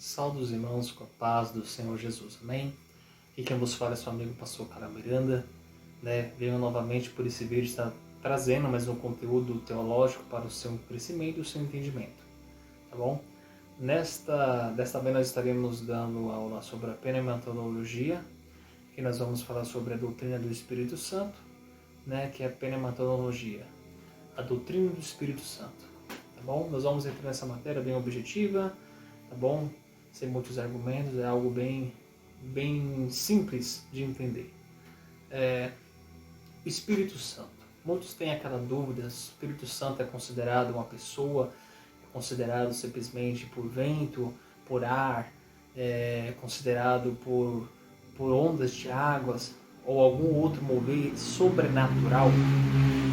Salve os irmãos com a paz do Senhor Jesus, amém? E quem vos fala é seu amigo pastor Carlos Miranda, Venho novamente por esse vídeo estar trazendo mais um conteúdo teológico para o seu crescimento e o seu entendimento, tá bom? Desta vez nós estaremos dando aula sobre a pneumatologia, que nós vamos falar sobre a doutrina do Espírito Santo, que é a pneumatologia, a doutrina do Espírito Santo, tá bom? Nós vamos entrar nessa matéria bem objetiva, tá bom? Sem muitos argumentos, é algo bem simples de entender. O Espírito Santo. Muitos têm aquela dúvida, o Espírito Santo é considerado uma pessoa, é considerado simplesmente por vento, por ar, é considerado por ondas de águas ou algum outro mover sobrenatural.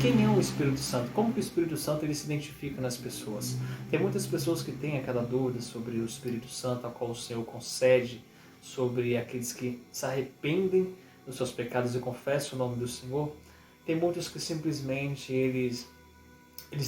Quem é o Espírito Santo? Como que o Espírito Santo ele se identifica nas pessoas? Tem muitas pessoas que têm aquela dúvida sobre o Espírito Santo, a qual o Senhor concede, sobre aqueles que se arrependem dos seus pecados e confessam o nome do Senhor. Tem muitos que simplesmente eles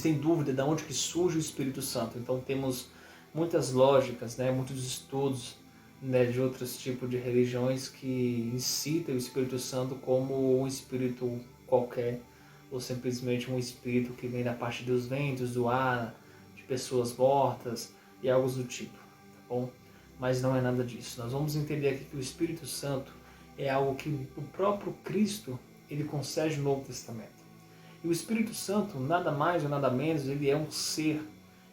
têm dúvida de onde que surge o Espírito Santo. Então temos muitas lógicas, muitos estudos de outros tipos de religiões que incitam o Espírito Santo como um espírito qualquer, ou simplesmente um espírito que vem da parte dos ventos, do ar, de pessoas mortas e algo do tipo, tá bom? Mas não é nada disso. Nós vamos entender aqui que o Espírito Santo é algo que o próprio Cristo ele concede no Novo Testamento. E o Espírito Santo, nada mais ou nada menos, ele é um ser,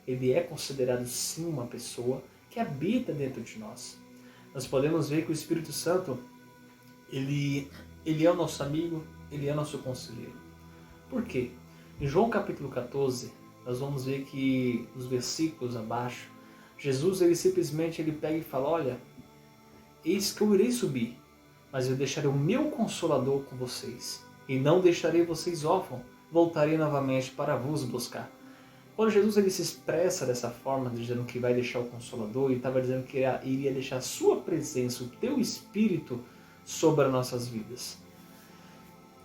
ele é considerado sim uma pessoa que habita dentro de nós. Nós podemos ver que o Espírito Santo, ele é o nosso amigo, ele é o nosso conselheiro. Por quê? Em João capítulo 14, nós vamos ver que os versículos abaixo, Jesus ele simplesmente pega e fala, olha, eis que eu irei subir, mas eu deixarei o meu Consolador com vocês, e não deixarei vocês órfãos, voltarei novamente para vos buscar. Quando Jesus ele se expressa dessa forma, dizendo que vai deixar o Consolador, ele estava dizendo que iria deixar a sua presença, o teu Espírito, sobre as nossas vidas.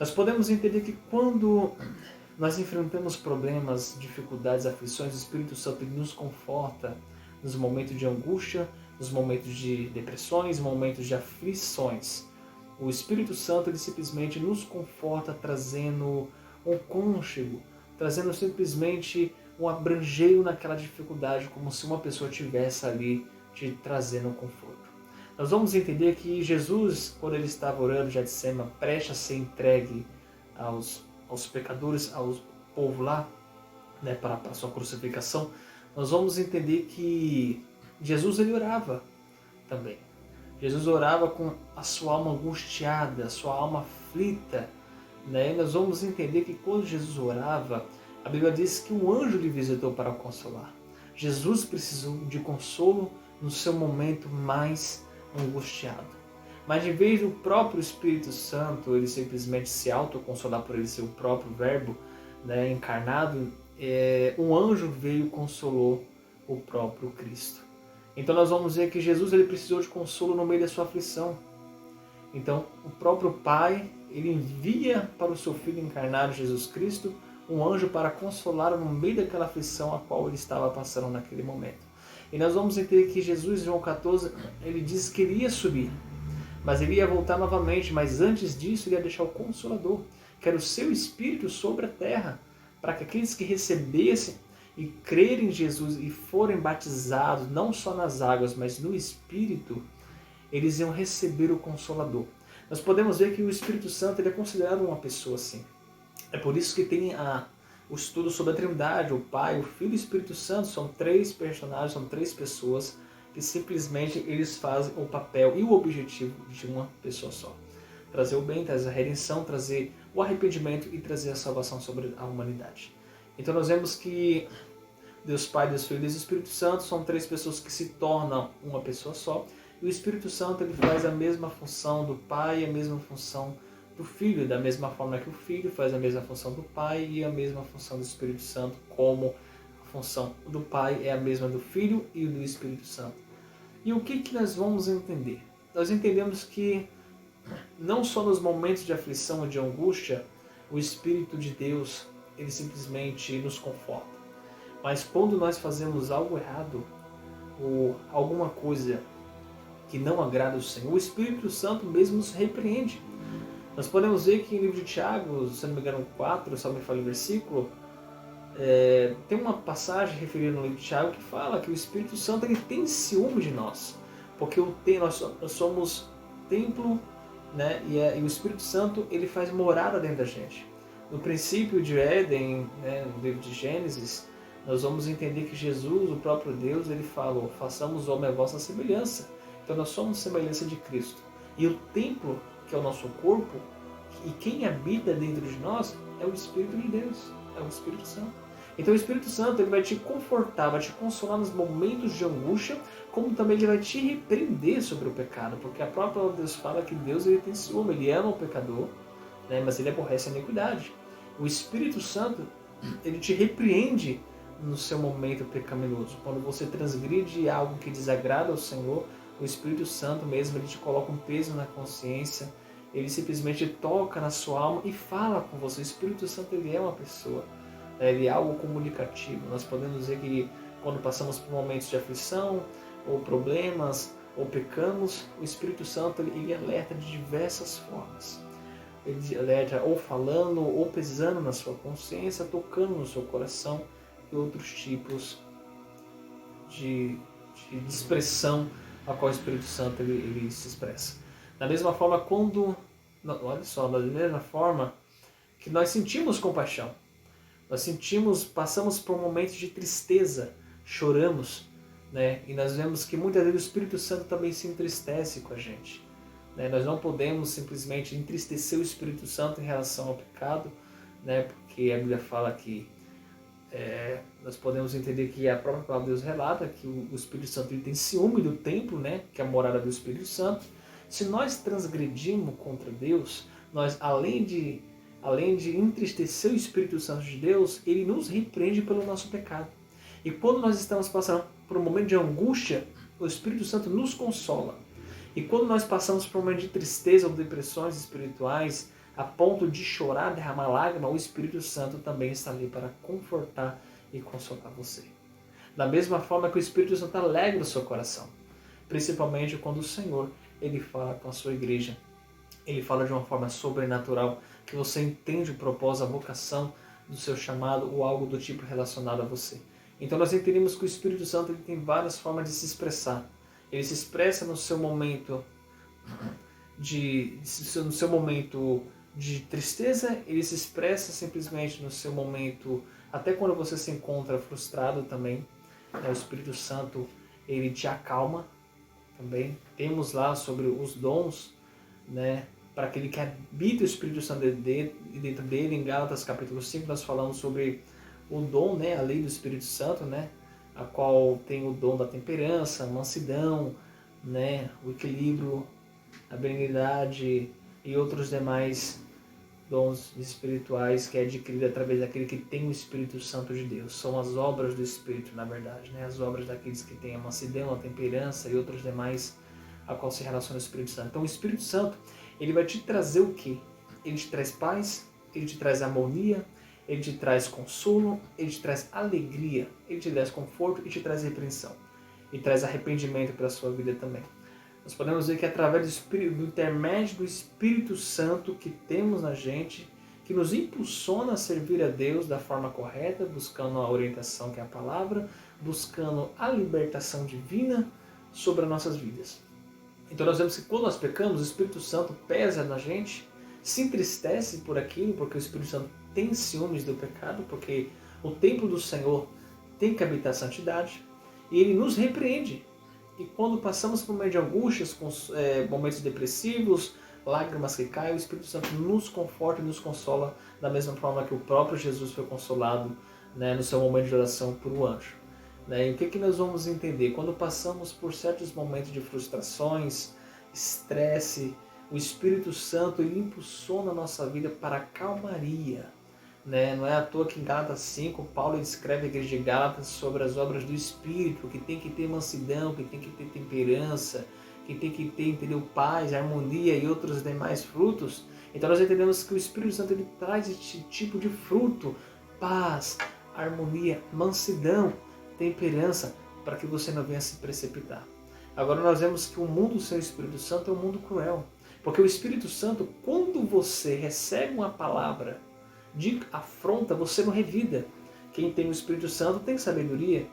Nós podemos entender que quando nós enfrentamos problemas, dificuldades, aflições, o Espírito Santo nos conforta nos momentos de angústia, nos momentos de depressões, momentos de aflições. O Espírito Santo ele simplesmente nos conforta trazendo um cônchego, trazendo simplesmente um abrangeio naquela dificuldade, como se uma pessoa estivesse ali te trazendo um conforto. Nós vamos entender que Jesus, quando ele estava orando já de Getsêmani, prestes a ser entregue aos pecadores, ao povo lá, para a sua crucificação, nós vamos entender que Jesus ele orava também. Jesus orava com a sua alma angustiada, a sua alma aflita. E nós vamos entender que quando Jesus orava, a Bíblia diz que um anjo lhe visitou para o consolar. Jesus precisou de consolo no seu momento mais angustiado. Mas em vez do próprio Espírito Santo, ele simplesmente se autoconsolar por ele ser o próprio verbo encarnado, um anjo veio e consolou o próprio Cristo. Então nós vamos ver que Jesus ele precisou de consolo no meio da sua aflição. Então o próprio Pai ele envia para o seu Filho encarnado Jesus Cristo um anjo para consolá-lo no meio daquela aflição a qual ele estava passando naquele momento. E nós vamos entender que Jesus, em João 14, ele diz que ele ia subir, mas ele ia voltar novamente, mas antes disso ele ia deixar o Consolador, que era o seu Espírito sobre a terra, para que aqueles que recebessem e crerem em Jesus e forem batizados, não só nas águas, mas no Espírito, eles iam receber o Consolador. Nós podemos ver que o Espírito Santo ele é considerado uma pessoa assim. É por isso que tem o estudo sobre a Trindade, o Pai, o Filho e o Espírito Santo. São três personagens, são três pessoas que simplesmente eles fazem o papel e o objetivo de uma pessoa só. Trazer o bem, trazer a redenção, trazer o arrependimento e trazer a salvação sobre a humanidade. Então nós vemos que Deus Pai, Deus Filho e Deus Espírito Santo são três pessoas que se tornam uma pessoa só. E o Espírito Santo ele faz a mesma função do Pai, a mesma função do Filho, da mesma forma que o Filho faz a mesma função do Pai e a mesma função do Espírito Santo, como a função do Pai é a mesma do Filho e do Espírito Santo. E o que nós vamos entender? Nós entendemos que não só nos momentos de aflição ou de angústia, o Espírito de Deus ele simplesmente nos conforta. Mas quando nós fazemos algo errado, ou alguma coisa que não agrada ao Senhor, o Espírito Santo mesmo nos repreende. Nós podemos ver que em livro de Tiago, se não me engano 4, só me fala o versículo, tem uma passagem referida no livro de Tiago que fala que o Espírito Santo ele tem ciúme de nós, porque nós somos templo, né? E o Espírito Santo ele faz morada dentro da gente. No princípio de Éden, né, no livro de Gênesis, nós vamos entender que Jesus, o próprio Deus, ele falou: façamos o homem à vossa semelhança. Então nós somos semelhança de Cristo. E o templo, que é o nosso corpo, e quem habita dentro de nós é o Espírito de Deus, é o Espírito Santo. Então o Espírito Santo ele vai te confortar, vai te consolar nos momentos de angústia, como também ele vai te repreender sobre o pecado, porque a própria Deus fala que Deus ele tem ciúme, ele ama o pecador, né, mas ele aborrece a iniquidade. O Espírito Santo ele te repreende no seu momento pecaminoso. Quando você transgride algo que desagrada ao Senhor, o Espírito Santo mesmo ele te coloca um peso na consciência, ele simplesmente toca na sua alma e fala com você. O Espírito Santo ele é uma pessoa, ele é algo comunicativo. Nós podemos dizer que quando passamos por momentos de aflição, ou problemas, ou pecamos, o Espírito Santo ele alerta de diversas formas. Ele alerta ou falando, ou pesando na sua consciência, tocando no seu coração, e outros tipos de expressão a qual o Espírito Santo ele se expressa. Da mesma forma, olha só, da mesma forma que nós sentimos compaixão, passamos por momentos de tristeza, choramos, né? E nós vemos que muitas vezes o Espírito Santo também se entristece com a gente. Né? Nós não podemos simplesmente entristecer o Espírito Santo em relação ao pecado, né? Porque a Bíblia fala que nós podemos entender que a própria palavra de Deus relata que o Espírito Santo ele tem ciúme do templo, né? Que é a morada do Espírito Santo. Se nós transgredimos contra Deus, nós além de entristecer o Espírito Santo de Deus, ele nos repreende pelo nosso pecado. E quando nós estamos passando por um momento de angústia, o Espírito Santo nos consola. E quando nós passamos por um momento de tristeza ou depressões espirituais, a ponto de chorar, derramar lágrima, o Espírito Santo também está ali para confortar e consolar você. Da mesma forma que o Espírito Santo alegra o seu coração, principalmente quando o Senhor ele fala com a sua igreja. Ele fala de uma forma sobrenatural, que você entende o propósito, a vocação do seu chamado ou algo do tipo relacionado a você. Então nós entendemos que o Espírito Santo ele tem várias formas de se expressar. Ele se expressa no seu momento de tristeza, ele se expressa simplesmente no seu momento, até quando você se encontra frustrado também. O Espírito Santo ele te acalma também. Temos lá sobre os dons, né? Para aquele que habita o Espírito Santo dentro dele, em Gálatas capítulo 5, nós falamos sobre o dom, né? A lei do Espírito Santo, né? A qual tem o dom da temperança, a mansidão, né? O equilíbrio, a benignidade e outros demais dons espirituais que é adquirido através daquele que tem o Espírito Santo de Deus. São as obras do Espírito, na verdade, né? As obras daqueles que têm a mansidão, a temperança e outros demais a qual se relaciona o Espírito Santo. Então o Espírito Santo, ele vai te trazer o quê? Ele te traz paz, ele te traz harmonia, ele te traz consolo, ele te traz alegria, ele te traz conforto e te traz repreensão. E traz arrependimento para a sua vida também. Nós podemos ver que através do intermédio do Espírito Santo que temos na gente, que nos impulsiona a servir a Deus da forma correta, buscando a orientação que é a palavra, buscando a libertação divina sobre as nossas vidas. Então nós vemos que quando nós pecamos, o Espírito Santo pesa na gente, se entristece por aquilo, porque o Espírito Santo tem ciúmes do pecado, porque o templo do Senhor tem que habitar a santidade, e ele nos repreende. E quando passamos por meio de angústias, momentos depressivos, lágrimas que caem, o Espírito Santo nos conforta e nos consola da mesma forma que o próprio Jesus foi consolado, né, no seu momento de oração por um anjo. Né? E o que nós vamos entender? Quando passamos por certos momentos de frustrações, estresse, o Espírito Santo ele impulsiona a nossa vida para a calmaria. Né? Não é à toa que em Gálatas 5, Paulo escreve a igreja de Gálatas sobre as obras do Espírito, que tem que ter mansidão, que tem que ter temperança, que tem que ter, entendeu, paz, harmonia e outros demais frutos. Então nós entendemos que o Espírito Santo ele traz esse tipo de fruto: paz, harmonia, mansidão, temperança, para que você não venha se precipitar. Agora nós vemos que o mundo sem o Espírito Santo é um mundo cruel. Porque o Espírito Santo, quando você recebe uma palavra de afronta, você não revida. Quem tem o Espírito Santo tem sabedoria.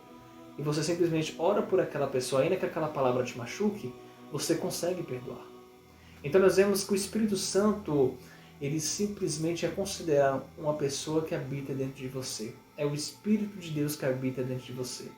E você simplesmente ora por aquela pessoa, ainda que aquela palavra te machuque, você consegue perdoar. Então nós vemos que o Espírito Santo, ele simplesmente é considerado uma pessoa que habita dentro de você. É o Espírito de Deus que habita dentro de você,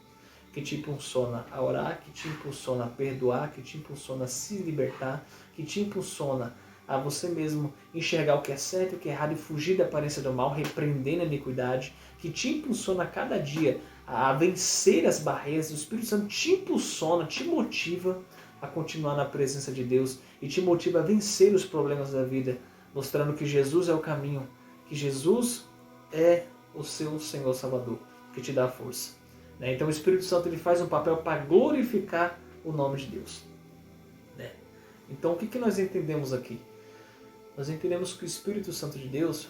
que te impulsiona a orar, que te impulsiona a perdoar, que te impulsiona a se libertar, que te impulsiona a você mesmo enxergar o que é certo e o que é errado e fugir da aparência do mal, repreendendo a iniquidade, que te impulsiona a cada dia a vencer as barreiras. O Espírito Santo te impulsiona, te motiva a continuar na presença de Deus e te motiva a vencer os problemas da vida, mostrando que Jesus é o caminho, que Jesus é o seu Senhor Salvador, que te dá força. Então o Espírito Santo ele faz um papel para glorificar o nome de Deus. Então o que nós entendemos aqui? Nós entendemos que o Espírito Santo de Deus,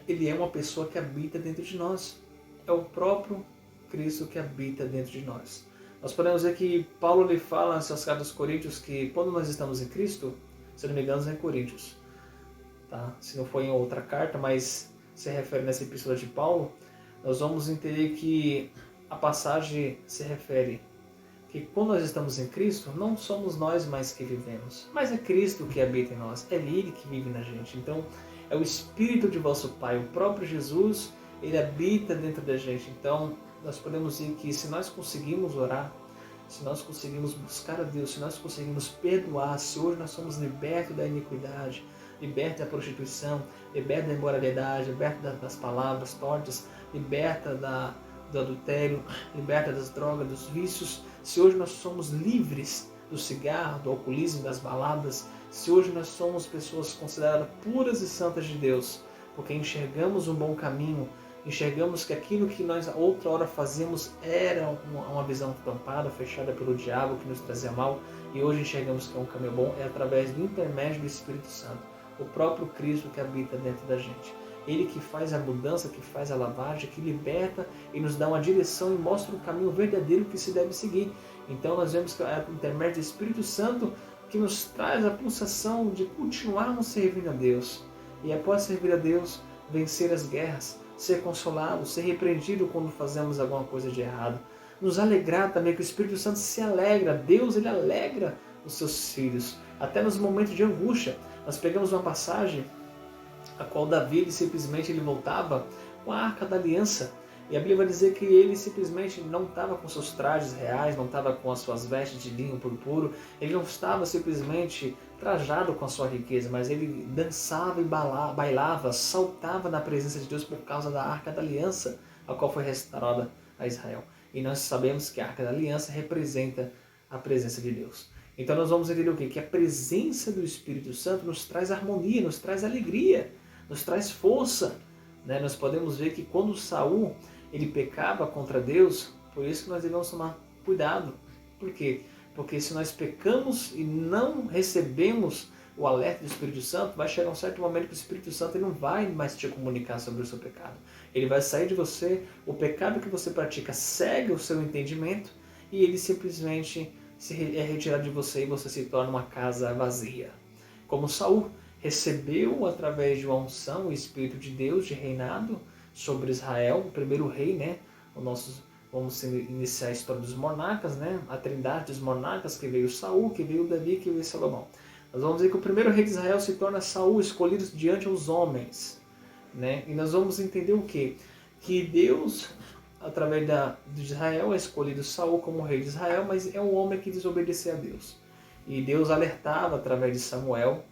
ele é uma pessoa que habita dentro de nós. É o próprio Cristo que habita dentro de nós. Nós podemos ver que Paulo lhe fala nas suas cartas aos Coríntios que quando nós estamos em Cristo, se não me engano é em Coríntios, tá? Se não for em outra carta, mas se refere nessa epístola de Paulo, nós vamos entender que a passagem se refere que quando nós estamos em Cristo, não somos nós mais que vivemos, mas é Cristo que habita em nós, é Ele que vive na gente. Então, é o Espírito de vosso Pai, o próprio Jesus, Ele habita dentro da gente. Então, nós podemos dizer que se nós conseguimos orar, se nós conseguimos buscar a Deus, se nós conseguimos perdoar, se hoje nós somos libertos da iniquidade, libertos da prostituição, libertos da imoralidade, libertos das palavras tortas, libertos do adultério, liberta das drogas, dos vícios, se hoje nós somos livres do cigarro, do alcoolismo, das baladas, se hoje nós somos pessoas consideradas puras e santas de Deus, porque enxergamos um bom caminho, enxergamos que aquilo que nós outra hora fazíamos era uma visão tampada, fechada pelo diabo, que nos trazia mal, e hoje enxergamos que é um caminho bom, é através do intermédio do Espírito Santo, o próprio Cristo que habita dentro da gente. Ele que faz a mudança, que faz a lavagem, que liberta e nos dá uma direção e mostra o caminho verdadeiro que se deve seguir. Então nós vemos que é o intermédio do Espírito Santo que nos traz a pulsação de continuarmos servindo a Deus. E após servir a Deus, vencer as guerras, ser consolado, ser repreendido quando fazemos alguma coisa de errado. Nos alegrar também, que o Espírito Santo se alegra. Deus, ele alegra os seus filhos. Até nos momentos de angústia. Nós pegamos uma passagem a qual Davi simplesmente ele voltava com a Arca da Aliança. E a Bíblia vai dizer que ele simplesmente não estava com seus trajes reais, não estava com as suas vestes de linho purpuro, ele não estava simplesmente trajado com a sua riqueza, mas ele dançava e bailava, saltava na presença de Deus por causa da Arca da Aliança, a qual foi restaurada a Israel. E nós sabemos que a Arca da Aliança representa a presença de Deus. Então nós vamos entender o quê? Que a presença do Espírito Santo nos traz harmonia, nos traz alegria, nos traz força. Nós podemos ver que quando Saul ele pecava contra Deus, por isso que nós devemos tomar cuidado. Por quê? Porque se nós pecamos e não recebemos o alerta do Espírito Santo, vai chegar um certo momento que o Espírito Santo ele não vai mais te comunicar sobre o seu pecado. Ele vai sair de você, o pecado que você pratica segue o seu entendimento e ele simplesmente é retirado de você e você se torna uma casa vazia. Como Saul recebeu através de uma unção o Espírito de Deus de reinado sobre Israel, o primeiro rei, vamos iniciar a história dos monarcas, a trindade dos monarcas, que veio Saul, que veio Davi, que veio Salomão. Nós vamos ver que o primeiro rei de Israel se torna Saul, escolhido diante dos homens. E nós vamos entender o quê? Que Deus, através de Israel, é escolhido Saul como rei de Israel, mas é um homem que desobedeceu a Deus. E Deus alertava através de Samuel,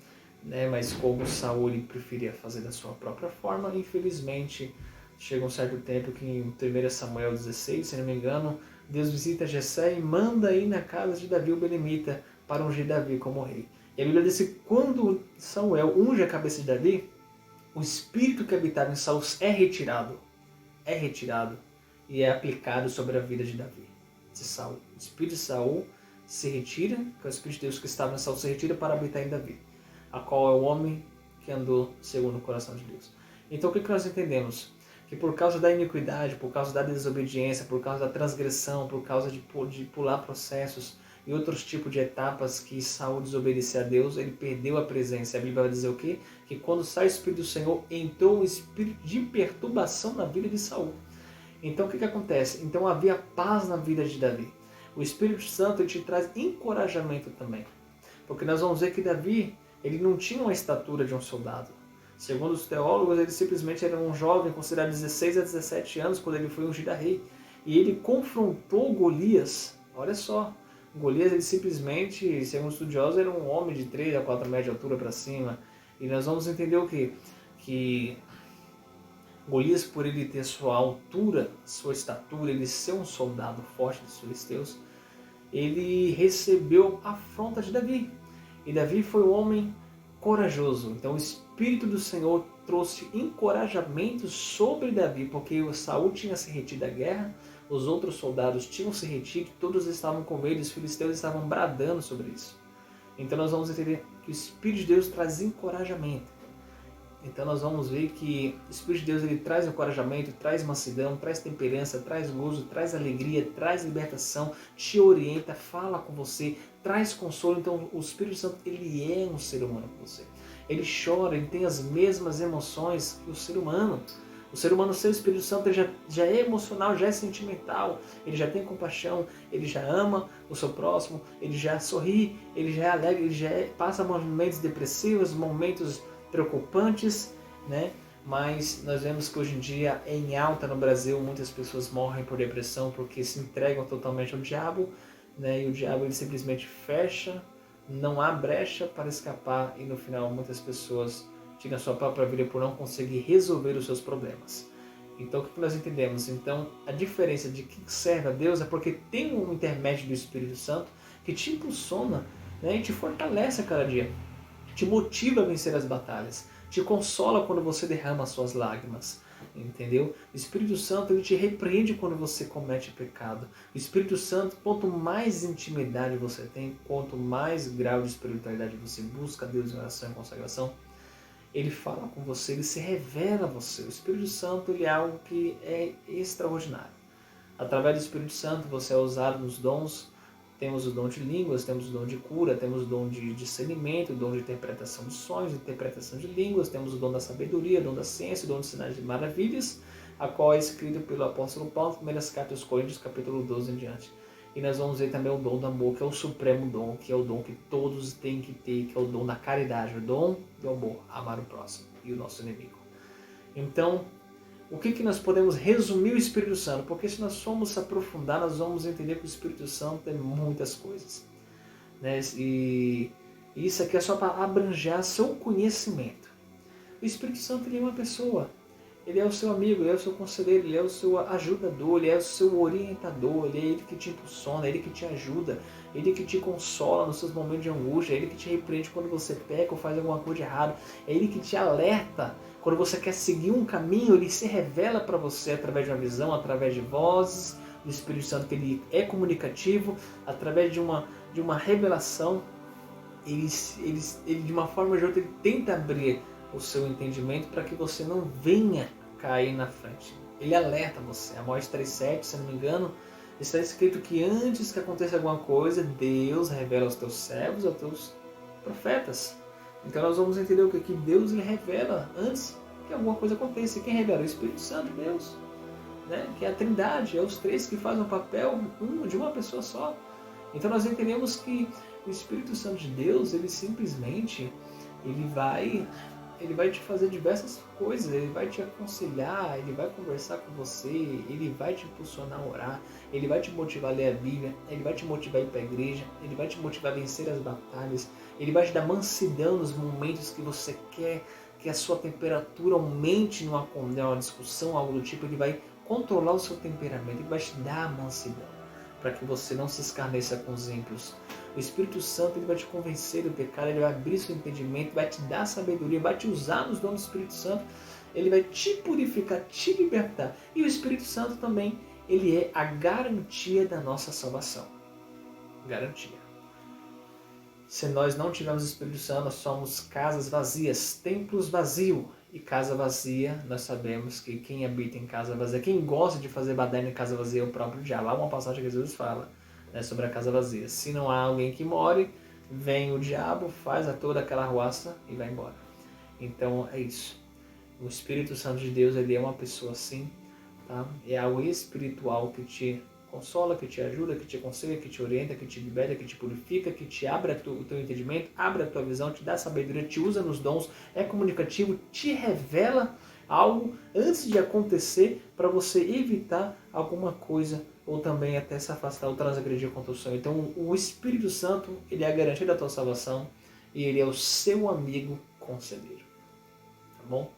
mas como Saul ele preferia fazer da sua própria forma, infelizmente chega um certo tempo que em 1 Samuel 16, se não me engano, Deus visita Jessé e manda ir na casa de Davi o Belemita para ungir Davi como rei. E a Bíblia diz que quando Samuel unge a cabeça de Davi, o espírito que habitava em Saul é retirado e é aplicado sobre a vida de Davi, de Saul. O espírito de Saul se retira, que é o espírito de Deus que estava em Saul se retira para habitar em Davi, a qual é o homem que andou segundo o coração de Deus. Então o que nós entendemos? que por causa da iniquidade, por causa da desobediência, por causa da transgressão, por causa de pular processos e outros tipos de etapas que Saul desobedecia a Deus, ele perdeu a presença. A Bíblia vai dizer o quê? Que quando sai o Espírito do Senhor, entrou um espírito de perturbação na vida de Saul. Então o que acontece? Então havia paz na vida de Davi. O Espírito Santo ele te traz encorajamento também. Porque nós vamos ver que Davi ele não tinha uma estatura de um soldado. Segundo os teólogos, ele simplesmente era um jovem, considerado 16 a 17 anos, quando ele foi ungido a rei. E ele confrontou Golias. Olha só, Golias ele simplesmente, segundo estudiosos, era um homem de 3 a 4 metros de altura para cima. E nós vamos entender o quê? Que Golias, por ele ter sua altura, sua estatura, ele ser um soldado forte dos filisteus, ele recebeu a afronta de Davi. E Davi foi um homem corajoso. Então o Espírito do Senhor trouxe encorajamento sobre Davi, porque o Saul tinha se retido da guerra, os outros soldados tinham se retido, todos estavam com medo, os filisteus estavam bradando sobre isso. Então nós vamos entender que o Espírito de Deus traz encorajamento. Então nós vamos ver que o Espírito de Deus ele traz encorajamento, traz mansidão, traz temperança, traz gozo, traz alegria, traz libertação, te orienta, fala com você, traz consolo. Então o Espírito Santo ele é um ser humano com você. Ele chora, ele tem as mesmas emoções que o ser humano. O ser humano sem o Espírito Santo ele já é emocional, já é sentimental, ele já tem compaixão, ele já ama o seu próximo, ele já sorri, ele já é alegre, ele já passa momentos depressivos, momentos preocupantes, né? Mas nós vemos que hoje em dia é em alta no Brasil, muitas pessoas morrem por depressão porque se entregam totalmente ao diabo, né? E o diabo ele simplesmente fecha, não há brecha para escapar e no final muitas pessoas tiram a sua própria vida por não conseguir resolver os seus problemas. Então o que nós entendemos? Então a diferença de quem serve a Deus é porque tem um intermédio do Espírito Santo que te impulsiona, né? E te fortalece a cada dia. Te motiva a vencer as batalhas, te consola quando você derrama as suas lágrimas, entendeu? O Espírito Santo ele te repreende quando você comete pecado. O Espírito Santo, quanto mais intimidade você tem, quanto mais grau de espiritualidade você busca Deus em oração e consagração, ele fala com você, ele se revela a você. O Espírito Santo ele é algo que é extraordinário. Através do Espírito Santo você é usado nos dons. Temos o dom de línguas, temos o dom de cura, temos o dom de discernimento, o dom de interpretação de sonhos, interpretação de línguas, temos o dom da sabedoria, o dom da ciência, o dom de sinais de maravilhas, a qual é escrito pelo apóstolo Paulo, primeiras cartas aos Coríntios, capítulo 12 em diante. E nós vamos ver também o dom do amor, que é o supremo dom, que é o dom que todos têm que ter, que é o dom da caridade, o dom do amor, amar o próximo e o nosso inimigo. Então, o que nós podemos resumir o Espírito Santo? Porque se nós formos se aprofundar, nós vamos entender que o Espírito Santo é muitas coisas, né? E isso aqui é só para abranger seu conhecimento. O Espírito Santo ele é uma pessoa. Ele é o seu amigo, ele é o seu conselheiro, ele é o seu ajudador, ele é o seu orientador, ele é ele que te impulsiona, ele que te ajuda, ele que te consola nos seus momentos de angústia, ele que te repreende quando você peca ou faz alguma coisa de errado, é ele que te alerta quando você quer seguir um caminho, ele se revela para você através de uma visão, através de vozes, do Espírito Santo que ele é comunicativo, através de uma revelação, ele de uma forma ou de outra ele tenta abrir o seu entendimento para que você não venha cair na frente. Ele alerta você. Amós 3,7, se não me engano, está escrito que antes que aconteça alguma coisa, Deus revela aos teus servos, aos teus profetas. Então nós vamos entender o que? Que Deus lhe revela antes que alguma coisa aconteça. E quem revela? O Espírito Santo de Deus. Né? Que é a Trindade, é os três que fazem o papel de uma pessoa só. Então nós entendemos que o Espírito Santo de Deus, ele simplesmente ele vai te fazer diversas coisas, ele vai te aconselhar, ele vai conversar com você, ele vai te impulsionar a orar, ele vai te motivar a ler a Bíblia, ele vai te motivar a ir para a igreja, ele vai te motivar a vencer as batalhas, ele vai te dar mansidão nos momentos que você quer que a sua temperatura aumente numa discussão, algo do tipo, ele vai controlar o seu temperamento, ele vai te dar a mansidão, para que você não se escarneça com os ímpios. O Espírito Santo ele vai te convencer do pecado, ele vai abrir seu entendimento, vai te dar sabedoria, vai te usar nos dons do Espírito Santo, ele vai te purificar, te libertar. E o Espírito Santo também, ele é a garantia da nossa salvação. Garantia. Se nós não tivermos o Espírito Santo, nós somos casas vazias, templos vazios. E casa vazia, nós sabemos que quem habita em casa vazia, quem gosta de fazer baderna em casa vazia é o próprio diabo. Há uma passagem que Jesus fala, né, sobre a casa vazia. Se não há alguém que more, vem o diabo, faz a toda aquela arruaça e vai embora. Então é isso. O Espírito Santo de Deus, ele é uma pessoa assim, tá? É algo espiritual que te consola, que te ajuda, que te aconselha, que te orienta, que te libera, que te purifica, que te abre o teu entendimento, abre a tua visão, te dá sabedoria, te usa nos dons, é comunicativo, te revela algo antes de acontecer para você evitar alguma coisa ou também até se afastar ou transgredir contra o sonho. Então o Espírito Santo, ele é a garantia da tua salvação e ele é o seu amigo conselheiro. Tá bom?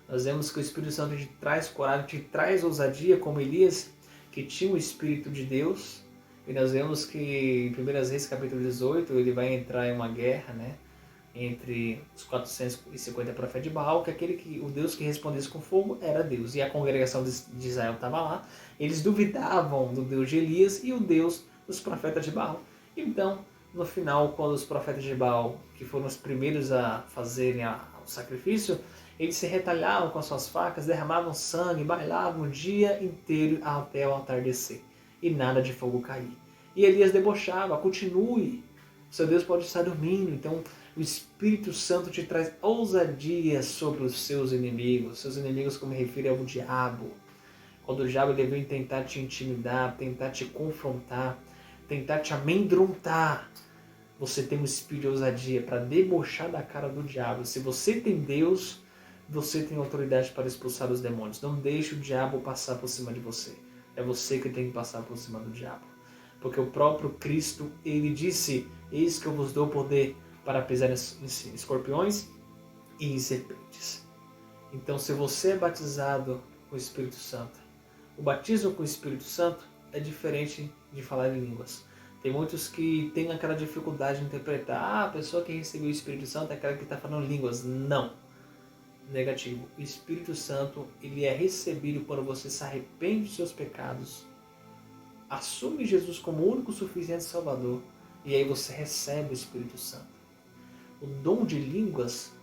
Nós vemos que o Espírito Santo te traz coragem, te traz ousadia, como Elias, que tinha o Espírito de Deus. E nós vemos que em 1 Reis capítulo 18, ele vai entrar em uma guerra, né, entre os 450 profetas de Baal, que o Deus que respondesse com fogo era Deus. E a congregação de Israel estava lá. Eles duvidavam do Deus de Elias e o Deus dos profetas de Baal. Então, no final, quando os profetas de Baal, que foram os primeiros a fazerem o sacrifício, eles se retalhavam com as suas facas, derramavam sangue, bailavam o dia inteiro até o entardecer. E nada de fogo cair. E Elias debochava, continue. O seu Deus pode estar dormindo. Então o Espírito Santo te traz ousadia sobre os seus inimigos. Seus inimigos, como me refiro, é o diabo. Quando o diabo ele vem tentar te intimidar, tentar te confrontar, tentar te amedrontar, você tem um espírito de ousadia para debochar da cara do diabo. Se você tem Deus, você tem autoridade para expulsar os demônios. Não deixe o diabo passar por cima de você. É você que tem que passar por cima do diabo. Porque o próprio Cristo, ele disse: eis que eu vos dou poder para pisar em escorpiões e em serpentes. Então, se você é batizado com o Espírito Santo, o batismo com o Espírito Santo é diferente de falar em línguas. Tem muitos que têm aquela dificuldade de interpretar: a pessoa que recebeu o Espírito Santo é aquela que está falando línguas. Não. Negativo. O Espírito Santo, ele é recebido quando você se arrepende dos seus pecados, assume Jesus como o único suficiente Salvador, e aí você recebe o Espírito Santo. O dom de línguas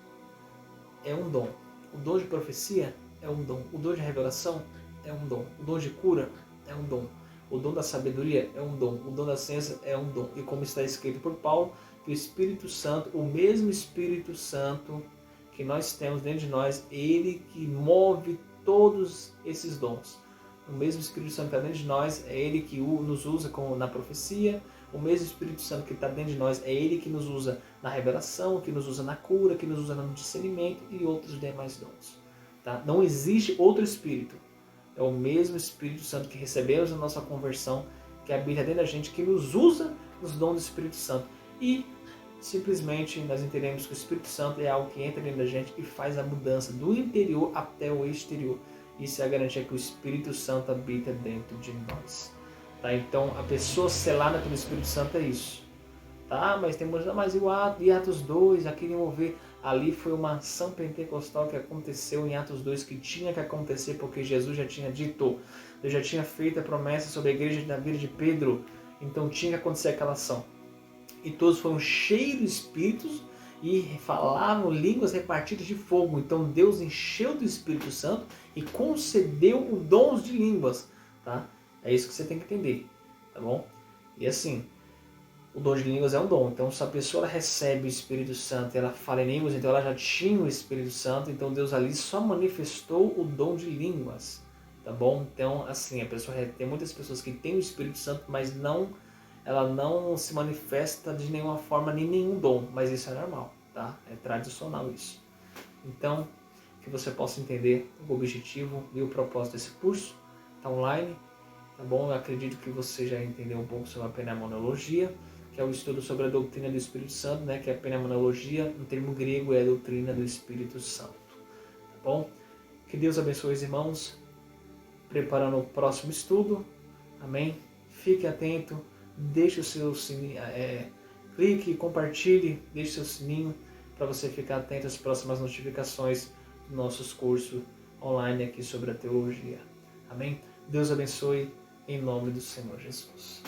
é um dom. O dom de profecia é um dom. O dom de revelação é um dom. O dom de cura é um dom. O dom da sabedoria é um dom. O dom da ciência é um dom. E como está escrito por Paulo, que o Espírito Santo, o mesmo Espírito Santo que nós temos dentro de nós, ele que move todos esses dons. O mesmo Espírito Santo que está dentro de nós, é ele que nos usa na profecia. O mesmo Espírito Santo que está dentro de nós, é ele que nos usa na revelação, que nos usa na cura, que nos usa no discernimento e outros demais dons. Tá? Não existe outro Espírito. É o mesmo Espírito Santo que recebemos na nossa conversão, que habita dentro da gente, que nos usa nos dons do Espírito Santo. E simplesmente nós entendemos que o Espírito Santo é algo que entra dentro da gente e faz a mudança do interior até o exterior. Isso é a garantia que o Espírito Santo habita dentro de nós. Tá? Então, a pessoa selada pelo Espírito Santo é isso. Tá? Mas e Atos 2, aquele mover, ali foi uma ação pentecostal que aconteceu em Atos 2, que tinha que acontecer porque Jesus já tinha dito, Deus já tinha feito a promessa sobre a igreja da vida de Pedro, então tinha que acontecer aquela ação. E todos foram cheios de Espíritos e falavam línguas repartidas de fogo. Então Deus encheu do Espírito Santo e concedeu o dons de línguas. Tá? É isso que você tem que entender. Tá bom? E assim, o dom de línguas é um dom. Então se a pessoa recebe o Espírito Santo e ela fala em línguas, então ela já tinha o Espírito Santo. Então Deus ali só manifestou o dom de línguas. Tá bom? Então assim, tem muitas pessoas que têm o Espírito Santo, mas ela não se manifesta de nenhuma forma, nem nenhum dom, mas isso é normal, tá? É tradicional isso. Então, que você possa entender o objetivo e o propósito desse curso, tá online, tá bom? Eu acredito que você já entendeu um pouco sobre a pneumonologia, que é o estudo sobre a doutrina do Espírito Santo, né? Que a pneumonologia, no termo grego, é a doutrina do Espírito Santo, tá bom? Que Deus abençoe os irmãos, preparando o próximo estudo, amém? Fique atento. Deixe o seu sininho, clique, compartilhe, deixe o seu sininho para você ficar atento às próximas notificações dos nossos cursos online aqui sobre a teologia. Amém? Deus abençoe em nome do Senhor Jesus.